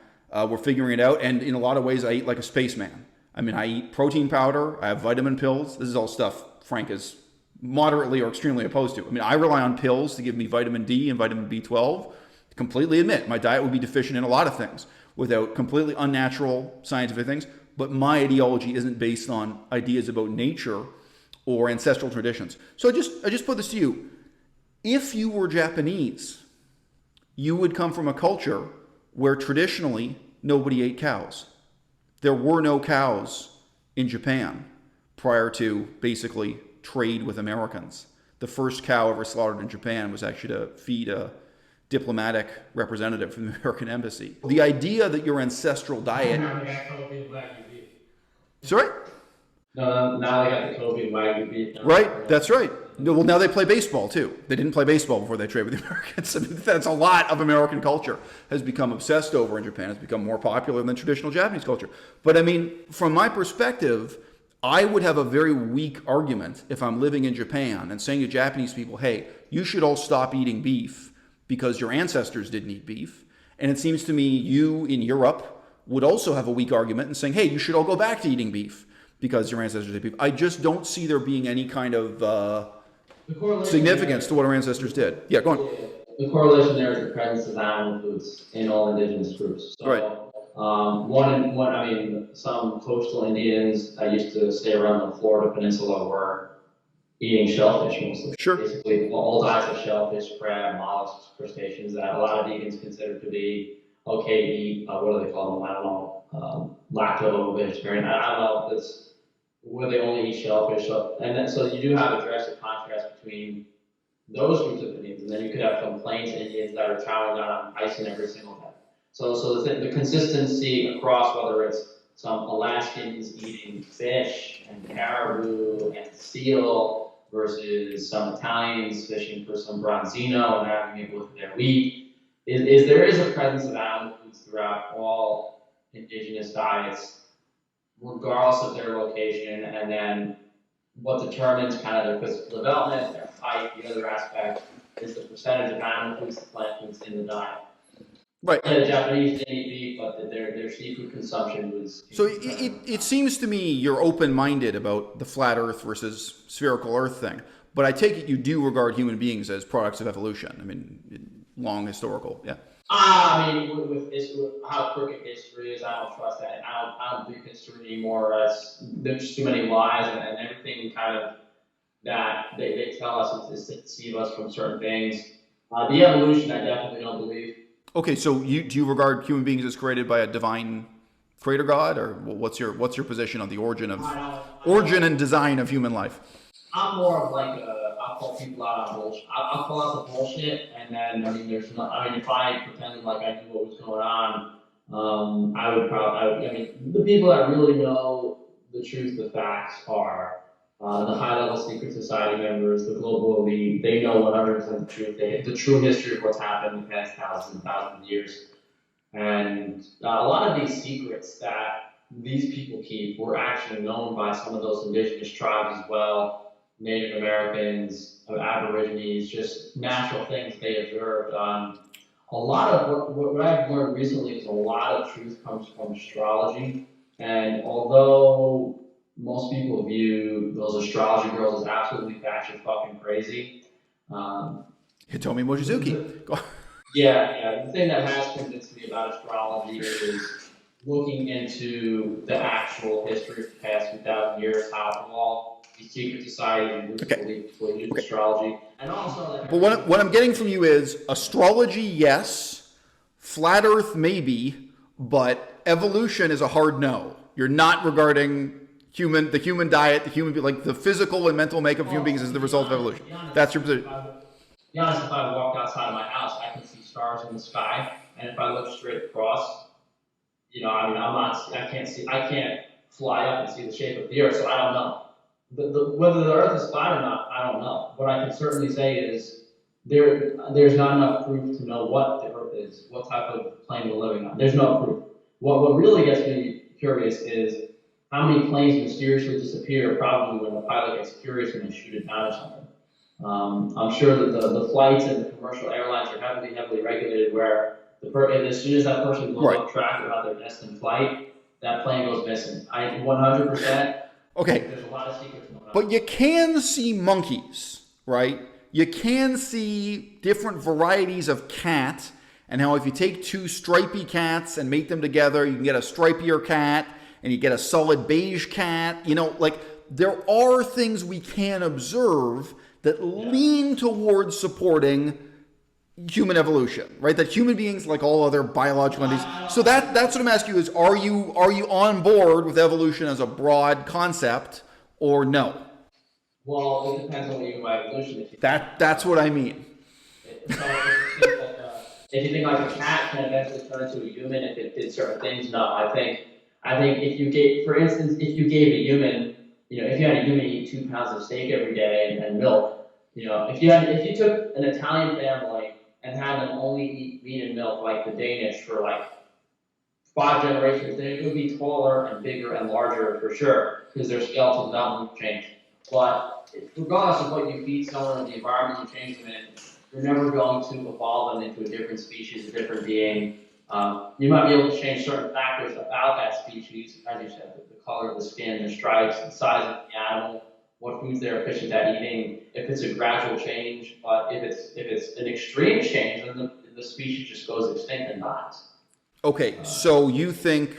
we're figuring it out. And in a lot of ways, I eat like a spaceman. I mean, I eat protein powder. I have vitamin pills. This is all stuff Frank is moderately or extremely opposed to. I mean, I rely on pills to give me vitamin D and vitamin B12. Completely admit my diet would be deficient in a lot of things without completely unnatural scientific things. But my ideology isn't based on ideas about nature or ancestral traditions. So I just put this to you. If you were Japanese, you would come from a culture where traditionally nobody ate cows. There were no cows in Japan prior to basically trade with Americans. The first cow ever slaughtered in Japan was actually to feed a diplomatic representative from the American embassy. The idea that your ancestral diet... Sorry? No, now they got the Kobe and Wagyu beef. Right, that's right. Well, now they play baseball too. They didn't play baseball before they traded with the Americans. I mean, that's a lot of American culture has become obsessed over in Japan. It's become more popular than traditional Japanese culture. But I mean, from my perspective, I would have a very weak argument if I'm living in Japan and saying to Japanese people, hey, you should all stop eating beef because your ancestors didn't eat beef. And it seems to me you in Europe would also have a weak argument in saying, hey, you should all go back to eating beef because your ancestors ate beef. I just don't see there being any kind of significance to what our ancestors did. Yeah, go on. The correlation there is the presence of animal foods in all indigenous groups. So, right. I mean, some coastal Indians that used to stay around the Florida Peninsula were eating shellfish mostly. Sure. Basically, all diets of shellfish, crab, mollusks, crustaceans that a lot of vegans consider to be okay to eat. What do they call them? I don't know. Lacto-vegetarian. I don't know. It's where they only eat shellfish. So you do have a drastic contrast between those groups of Indians, and then you could have some plains Indians that are chowing down on bison every single day. So the consistency across, whether it's some Alaskans eating fish and caribou and seal versus some Italians fishing for some bronzino and having it with their wheat, there is a presence of animal foods throughout all indigenous diets, regardless of their location, and then what determines kind of their physical development, their height, the other aspect is the percentage of animal foods to plant foods in the diet. Right. The Japanese didn't eat beef, but their seafood consumption was... So it seems to me you're open-minded about the flat Earth versus spherical Earth thing, but I take it you do regard human beings as products of evolution. I mean, long historical, yeah. I mean, with how crooked history is, I don't trust that. I don't believe history anymore. There's too many lies and everything kind of that they tell us is to deceive us from certain things. The evolution, I definitely don't believe. Okay, so do you regard human beings as created by a divine creator god, or what's your position on the origin and design of human life? I'm more of like I'll call people out on bullshit. I'll call out the bullshit, and then if I pretended like I knew what was going on, I mean, the people that really know the truth, the facts are the high-level secret society members, the global elite. They know 100% the truth. The true history of what's happened in the past thousands and thousands of years. And a lot of these secrets that these people keep were actually known by some of those indigenous tribes as well, Native Americans, Aborigines, just natural things they observed. A lot of what I've learned recently is a lot of truth comes from astrology. And although most people view those astrology girls as absolutely batshit fucking crazy. Hitomi Mochizuki. Yeah. The thing that has convinced me about astrology is looking into the actual history of the past 2,000 years, how all these secret societies believe astrology. And also but what I'm getting from you is astrology, yes, flat Earth, maybe, but evolution is a hard no. You're not regarding the human diet, like the physical and mental makeup of human beings is the result of evolution. That's your position. Be honest, if I walked outside of my house, I can see stars in the sky, and if I look straight across, I can't fly up and see the shape of the Earth, so I don't know. Whether the Earth is flat or not, I don't know. What I can certainly say is there's not enough proof to know what the Earth is, what type of plane we're living on. There's no proof. What really gets me curious is how many planes mysteriously disappear, probably when the pilot gets curious and they shoot it down or something. I'm sure that the flights and the commercial airlines are heavily regulated, where as soon as that person blows up track about their destined flight, that plane goes missing. 100%. Okay. There's a lot of secrets going on. But you can see monkeys, right? You can see different varieties of cat, and how if you take two stripy cats and mate them together, you can get a stripier cat, and you get a solid beige cat. Like there are things we can observe that lean towards supporting human evolution, right? That human beings, like all other biological entities. So that's what I'm asking you is, are you on board with evolution as a broad concept or no? Well, it depends on what you mean by evolution. That's what I mean. If you think like a cat can eventually turn into a human if it did certain things, no. I think if you gave, for instance, if you gave a human, if you had a human eat 2 pounds of steak every day and milk, if you took an Italian family and had them only eat meat and milk like the Danish for like 5 generations, then it would be taller and bigger and larger for sure, because their skeletal development changed. But regardless of what you feed someone or the environment you change them in, you're never going to evolve them into a different species, a different being. You might be able to change certain factors about that species, as you said, the color of the skin, the stripes, the size of the animal, what foods they're efficient at eating, if it's a gradual change. But if it's an extreme change, then the species just goes extinct and dies. Okay, so you think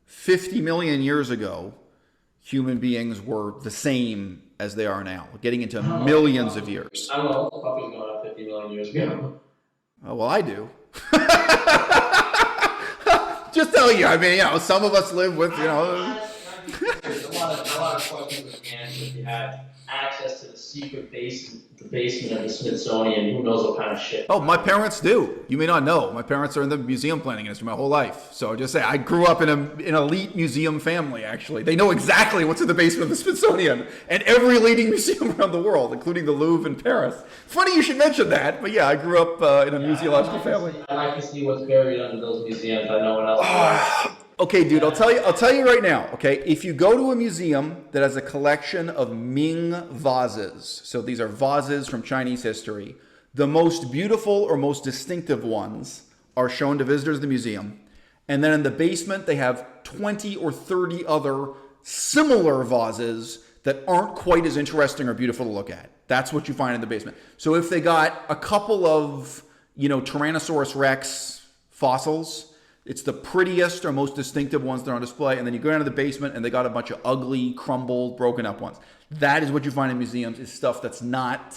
50 million years ago, human beings were the same as they are now, getting into millions of years? I don't know what the fuck was going on 50 million years ago. Oh, well, I do. Just tell you, some of us live with, There's a lot of questions with answers. If you had access to the secret basement of the Smithsonian, who knows what kind of shit. Oh, my parents do. You may not know. My parents are in the museum planning industry my whole life. So just say I grew up in an elite museum family, actually. They know exactly what's in the basement of the Smithsonian and every leading museum around the world, including the Louvre in Paris. Funny you should mention that, but yeah, I grew up in a museological family. I like to see what's buried under those museums that no one else knows. Okay, dude, I'll tell you right now, okay? If you go to a museum that has a collection of Ming vases, so these are vases from Chinese history, the most beautiful or most distinctive ones are shown to visitors of the museum. And then in the basement, they have 20 or 30 other similar vases that aren't quite as interesting or beautiful to look at. That's what you find in the basement. So if they got a couple of, Tyrannosaurus Rex fossils, it's the prettiest or most distinctive ones that are on display. And then you go down to the basement and they got a bunch of ugly, crumbled, broken up ones. That is what you find in museums, is stuff that's not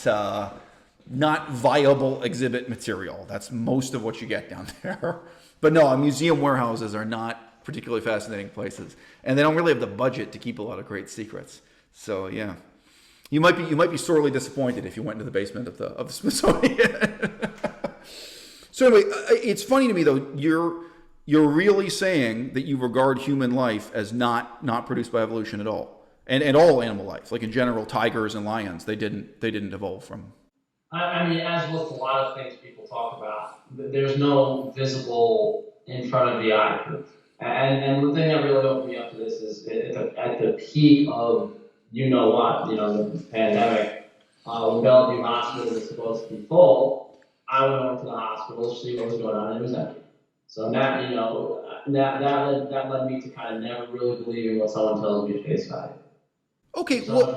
viable exhibit material. That's most of what you get down there. But no, museum warehouses are not particularly fascinating places. And they don't really have the budget to keep a lot of great secrets. So yeah. You might be sorely disappointed if you went into the basement of the Smithsonian. So anyway, it's funny to me though, you're really saying that you regard human life as not produced by evolution at all, and all animal life, like in general, tigers and lions, they didn't evolve from. As with a lot of things people talk about, there's no visible in front of the eye proof. And the thing that really opened me up to this is at the peak of the pandemic, when Bellevue Hospital was supposed to be full, I went over to the hospital to see what was going on, and it was empty. So that led me to kind of never really believing what someone tells me at face value. Okay, if someone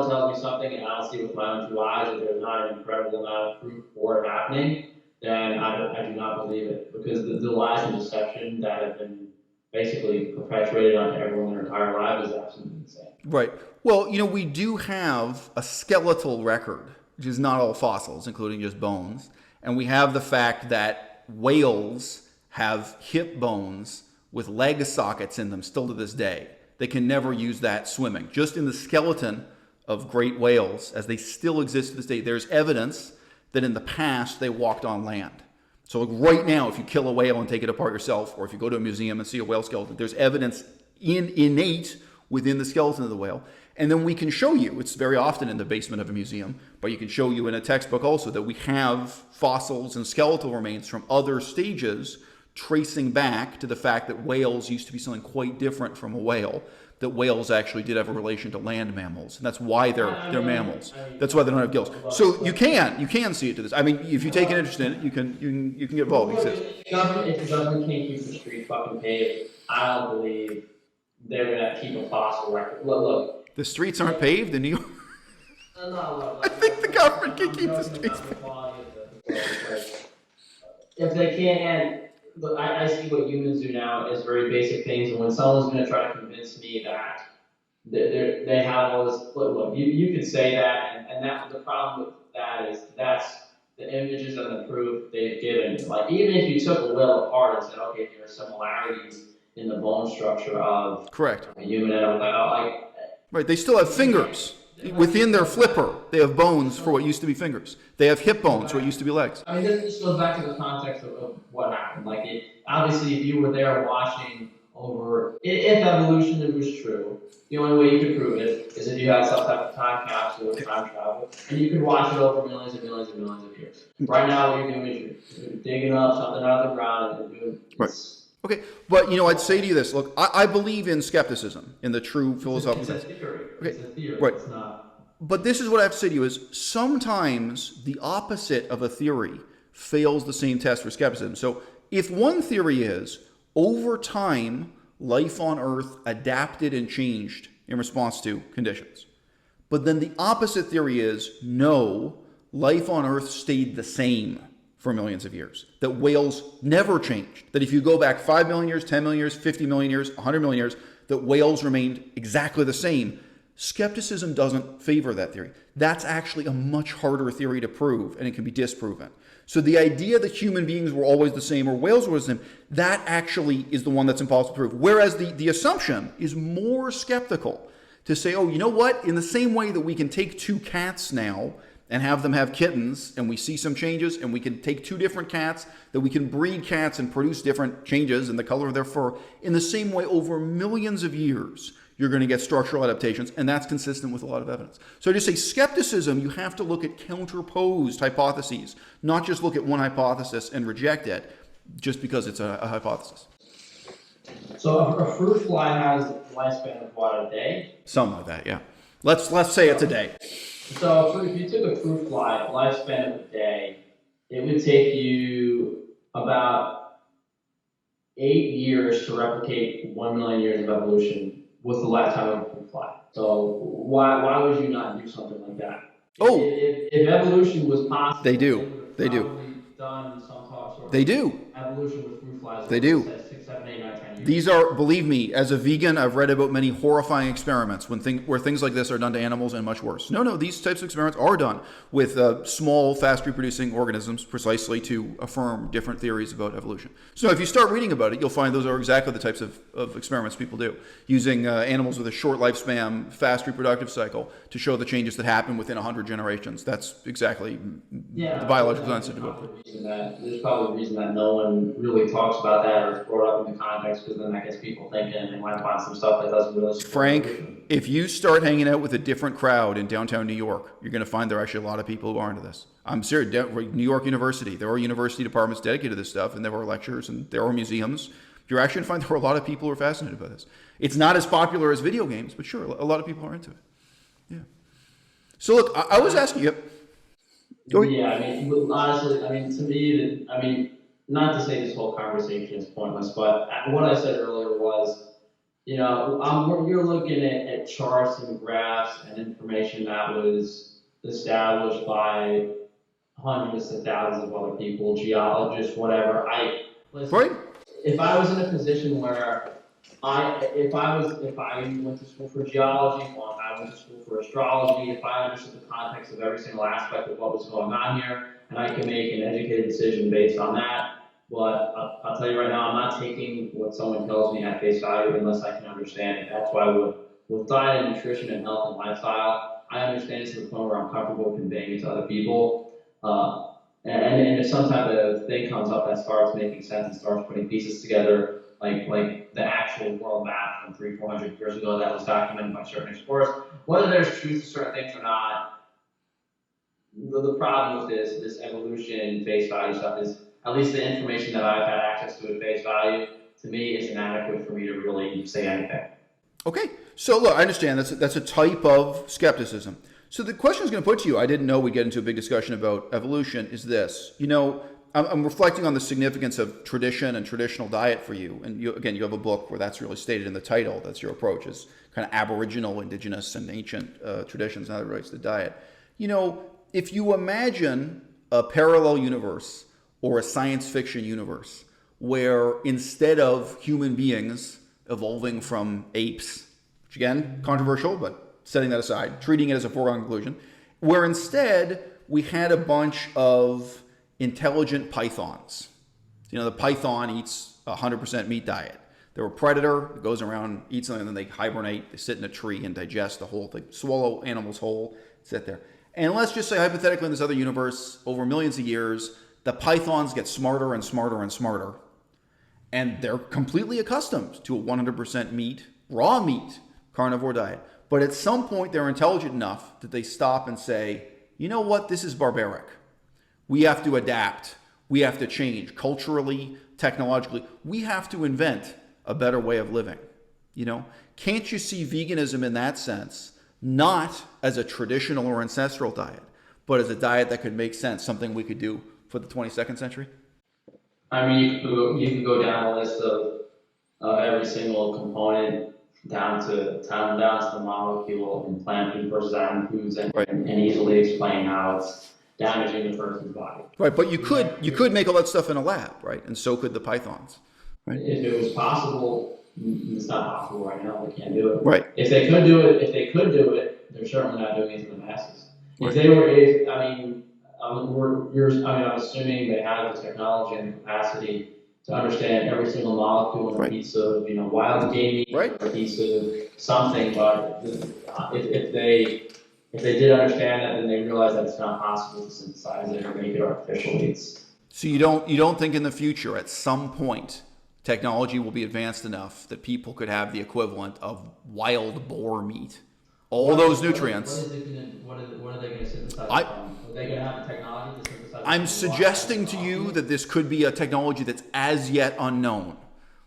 tells me something and I don't see it with my own 2 eyes, or there's not an incredible amount of proof for it happening, then I do not believe it, because the lies and deception that have been basically perpetuated onto everyone their entire life is absolutely insane. Right. Well, we do have a skeletal record, which is not all fossils, including just bones, and we have the fact that whales have hip bones with leg sockets in them still to this day. They can never use that swimming. Just in the skeleton of great whales, as they still exist to this day, there's evidence that in the past they walked on land. So like right now, if you kill a whale and take it apart yourself, or if you go to a museum and see a whale skeleton, there's evidence innate within the skeleton of the whale. And then we can show you, it's very often in the basement of a museum, but you can show you in a textbook also that we have fossils and skeletal remains from other stages tracing back to the fact that whales used to be something quite different from a whale, that whales actually did have a relation to land mammals, and that's why they're mammals. That's why they don't have gills. So you can see it to this. I mean, if you take an interest in it, you can get involved. If the government can't keep the street fucking paved, I don't believe they're gonna keep a fossil record. Look. The streets aren't paved in New York. No, I think the government can keep the streets paved. If they can't, look, I see what humans do now is very basic things, and when someone's going to try to convince me that they have all this, look, you could say that, and that's the problem with that is that's the images and the proof they've given. Like, even if you took a whale apart and said, okay, there are similarities in the bone structure of correct a human and a whale, like. Right, they still have fingers. Within their flipper, they have bones for what used to be fingers. They have hip bones for what used to be legs. I mean, this just goes back to the context of what happened. Like, obviously, if you were there watching over, if evolution was true, the only way you could prove it is if you had some type of time capsule or time travel, and you could watch it over millions and millions and millions of years. Right now, what you're doing is you're digging up something out of the ground and you're doing. Right. Okay, but I'd say to you this. Look, I believe in skepticism, in the true philosophical sense. It's a theory. Okay. It's a theory. Right. It's not. But this is what I have to say to you is sometimes the opposite of a theory fails the same test for skepticism. So if one theory is over time, life on Earth adapted and changed in response to conditions. But then the opposite theory is no, life on Earth stayed the same for millions of years. That whales never changed. That if you go back 5 million years, 10 million years, 50 million years, 100 million years, that whales remained exactly the same. Skepticism doesn't favor that theory. That's actually a much harder theory to prove, and it can be disproven. So the idea that human beings were always the same or whales were the same, that actually is the one that's impossible to prove. Whereas the assumption is more skeptical to say, oh, you know what? In the same way that we can take two cats now and have them have kittens, and we see some changes, and we can take two different cats, that we can breed cats and produce different changes in the color of their fur. In the same way, over millions of years, you're going to get structural adaptations, and that's consistent with a lot of evidence. So I just say skepticism, you have to look at counterposed hypotheses, not just look at one hypothesis and reject it just because it's a hypothesis. So a fruit fly has a lifespan of what, a day? Something like that, yeah. Let's say it's a day. So if you took a fruit fly, lifespan of a day, it would take you about 8 years to replicate 1 million years of evolution with the lifetime of a fruit fly. So why would you not do something like that? Oh, if evolution was possible, they do. They do. Done some sort of they do. Evolution with fruit flies. They do. 6, 7, 8, 9, 10 years. These are, believe me, as a vegan, I've read about many horrifying experiments where things like this are done to animals and much worse. No, these types of experiments are done with small, fast-reproducing organisms precisely to affirm different theories about evolution. So if you start reading about it, you'll find those are exactly the types of experiments people do, using animals with a short lifespan, fast reproductive cycle to show the changes that happen within 100 generations. That's exactly the biological science to do it. There's probably a reason that no one really talks about that or it's brought up in the context, because then that gets people thinking and they might find some stuff that doesn't really support Frank, evolution. if you start hanging out with a different crowd in downtown New York, you're going to find there are actually a lot of people who are into this. I'm serious. New York University, there are university departments dedicated to this stuff, and there are lectures and there are museums. You're actually going to find there are a lot of people who are fascinated by this. It's not as popular as video games, but sure, a lot of people are into it. Yeah. So look, I was asking you. Yeah, I mean, honestly, to me, not to say this whole conversation is pointless, but what I said earlier was, you're looking at charts and graphs and information that was established by hundreds of thousands of other people, geologists, whatever. Listen, if I was in a position where if I went to school for geology, I went to school for astrology, if I understood the context of every single aspect of what was going on here, and I could make an educated decision based on that, But I'll tell you right now, I'm not taking what someone tells me at face value unless I can understand it. That's why with diet and nutrition and health and lifestyle, I understand it to the point where I'm comfortable conveying it to other people. And if some type of thing comes up that starts making sense and starts putting pieces together, like the actual world map from 300-400 years ago that was documented by certain explorers, whether there's truth to certain things or not, the problem with this evolution face value stuff is at least the information that I've had access to at face value to me is inadequate for me to really say anything. Okay, so look, I understand that's a type of skepticism. So the question I was going to put to you, I didn't know we'd get into a big discussion about evolution, is this. I'm reflecting on the significance of tradition and traditional diet for you. And you have a book where that's really stated in the title. That's your approach, is kind of aboriginal, indigenous, and ancient traditions and how it relates to diet. If you imagine a parallel universe or a science fiction universe where instead of human beings evolving from apes, which again, controversial, but setting that aside, treating it as a foregone conclusion, where instead we had a bunch of intelligent pythons. The python eats 100% meat diet. They're a predator that goes around, eats something, and then they hibernate. They sit in a tree and digest the whole thing, swallow animals whole, sit there. And let's just say, hypothetically, in this other universe, over millions of years, the pythons get smarter and smarter and smarter. And they're completely accustomed to a 100% meat, raw meat, carnivore diet. But at some point, they're intelligent enough that they stop and say, you know what, this is barbaric. We have to adapt. We have to change culturally, technologically. We have to invent a better way of living. Can't you see veganism in that sense? Not as a traditional or ancestral diet, but as a diet that could make sense, something we could do for the 22nd century? I mean, you can go down a list of every single component down to the molecule in plant food versus animal foods, and, right. and easily explain how it's damaging the person's body. Right, but you could make all that stuff in a lab, right? And so could the pythons. Right? If it was possible, it's not possible right now. They can't do it. Right. If they could do it, they're certainly not doing it to the masses. Right. I'm assuming they have the technology and the capacity to understand every single molecule in a right. piece of, wild game meat, right. or a piece of something. But if they did understand that, then they realize that it's not possible to synthesize it or make it artificially. So you don't think in the future, at some point, technology will be advanced enough that people could have the equivalent of wild boar meat, all those nutrients. What are they going to synthesize from? Are they going to have the technology to synthesize? I'm suggesting to you that this could be a technology that's as yet unknown,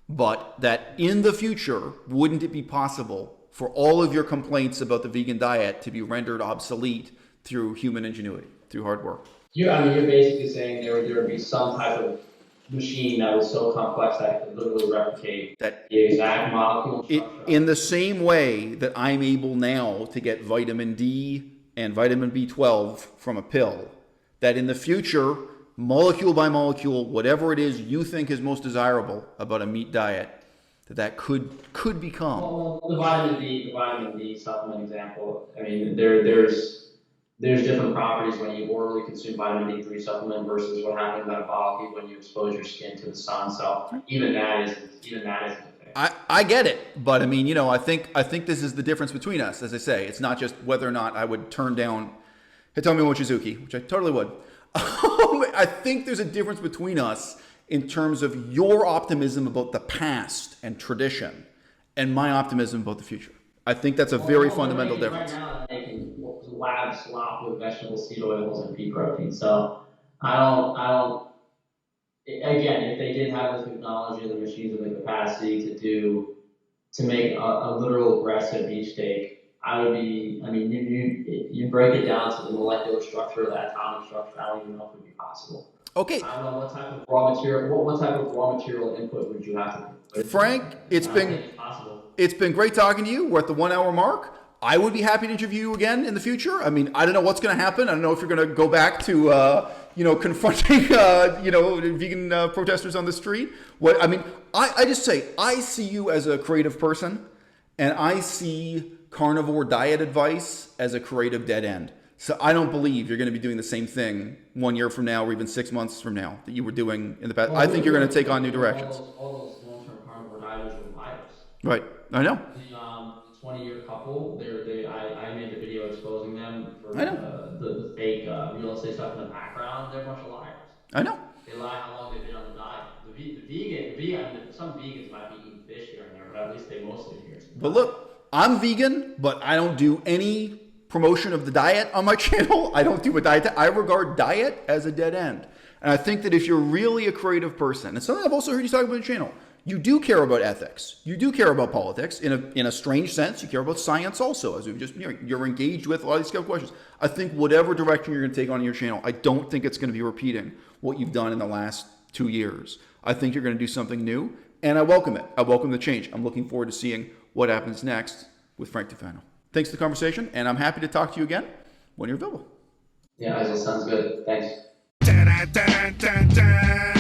but that in the future, wouldn't it be possible for all of your complaints about the vegan diet to be rendered obsolete through human ingenuity, through hard work? You're basically saying there would be some type of machine that was so complex that it could literally replicate the exact molecule. In the same way that I'm able now to get vitamin D and vitamin B12 from a pill, that in the future, molecule by molecule, whatever it is you think is most desirable about a meat diet, that could become. Well, the vitamin D supplement example. I mean, there's different properties when you orally consume vitamin D3 supplement versus what happens metabolically when you expose your skin to the sun. So even that isn't a thing. I get it, but I mean, I think this is the difference between us. As I say, it's not just whether or not I would turn down Hitomi Mochizuki, which I totally would. I think there's a difference between us in terms of your optimism about the past and tradition and my optimism about the future. I think that's a very fundamental difference. Right now, they're making lab slop with vegetable seed oils and pea protein. So I don't. Again, if they did have the technology, the machines, and the capacity to make a literal breast beefsteak, I would be. I mean, you break it down to the molecular structure, the atomic structure. I don't even know if it would be possible. Okay. I don't know what type of raw material. What type of raw material input would you have to? Frank, it's been great talking to you. We're at the 1 hour mark. I would be happy to interview you again in the future. I mean, I don't know what's going to happen. I don't know if you're going to go back to, confronting, vegan protesters on the street. I just say, I see you as a creative person, and I see carnivore diet advice as a creative dead end. So I don't believe you're going to be doing the same thing 1 year from now or even 6 months from now that you were doing in the past. I think you're going to take on new directions. All those long-term carnivore dieters were liars. Right. I know. The 20-year couple, I made the video exposing them for I know. The fake real estate stuff in the background. They're a bunch of liars. I know. They lie how long they've been on the diet. The vegan, some vegans might be eating fish here and there, but at least they mostly adhere to the But diet. look, I'm vegan, but I don't do any promotion of the diet on my channel. I don't do a diet. I regard diet as a dead end. And I think that if you're really a creative person, and something I've also heard you talk about on the channel, you do care about ethics. You do care about politics. In a strange sense, you care about science also, as we've just, you're engaged with a lot of these skeptical questions. I think whatever direction you're going to take on your channel, I don't think it's going to be repeating what you've done in the last 2 years. I think you're going to do something new, and I welcome it. I welcome the change. I'm looking forward to seeing what happens next with Frank Tufano. Thanks for the conversation, and I'm happy to talk to you again when you're available. Yeah, that sounds good. Thanks. Da, da, da, da, da.